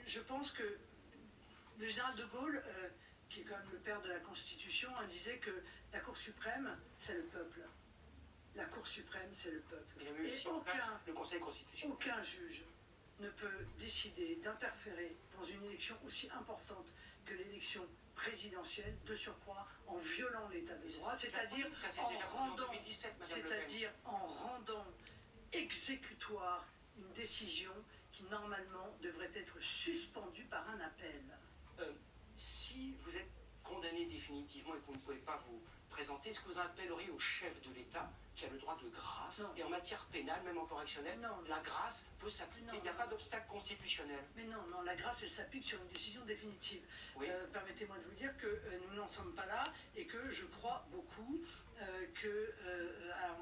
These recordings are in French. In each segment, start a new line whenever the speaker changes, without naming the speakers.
je pense que le général de Gaulle, qui est quand même le père de la Constitution, disait que la Cour suprême, c'est le peuple. La Cour suprême, c'est le peuple.
Et le Conseil constitutionnel.
Aucun juge ne peut décider d'interférer dans une élection aussi importante que l'élection présidentielle, de surcroît, en violant l'état de droit, c'est-à-dire en rendant exécutoire une décision qui normalement devrait être suspendue par un appel.
Si vous êtes condamné définitivement et que vous ne pouvez pas vous présenter, est-ce que vous appelleriez au chef de l'État qui a le droit de grâce?
Non.
Et en matière pénale, même en correctionnelle,
Non.
la grâce peut s'appliquer. Il n'y a pas d'obstacle constitutionnel.
Mais non, la grâce, elle s'applique sur une décision définitive.
Oui.
Permettez-moi de vous dire que nous n'en sommes pas là et que je crois beaucoup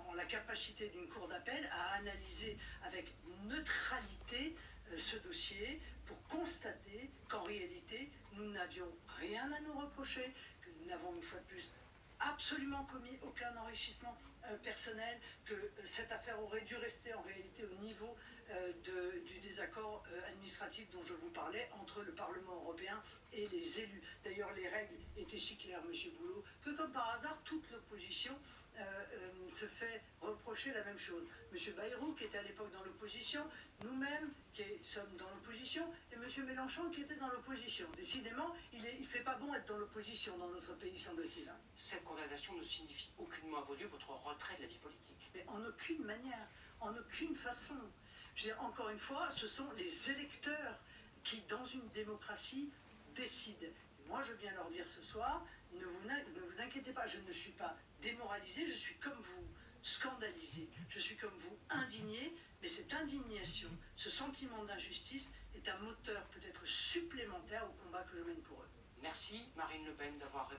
en la capacité d'une cour d'appel à analyser avec neutralité ce dossier pour constater qu'en réalité, nous n'avions rien à nous reprocher, que nous n'avons une fois de plus absolument commis aucun enrichissement personnel, que cette affaire aurait dû rester en réalité au niveau du désaccord administratif dont je vous parlais entre le Parlement européen et les élus. D'ailleurs, les règles étaient si claires, M. Boulot, que comme par hasard, toute l'opposition se fait reprocher la même chose. M. Bayrou, qui était à l'époque dans l'opposition, nous-mêmes, qui sommes dans l'opposition, et M. Mélenchon, qui était dans l'opposition. Décidément, il ne fait pas bon être dans l'opposition dans notre pays, semble-t-il.
Cette condamnation ne signifie aucunement à vos yeux votre retrait de la vie politique.
Mais en aucune manière, en aucune façon. Je veux dire, encore une fois, ce sont les électeurs qui, dans une démocratie, décident. Et moi, je viens leur dire ce soir, ne vous inquiétez pas, je ne suis pas démoralisé, je suis comme vous, scandalisé, je suis comme vous, indigné, mais cette indignation, ce sentiment d'injustice est un moteur peut-être supplémentaire au combat que je mène pour eux.
Merci Marine Le Pen d'avoir répondu.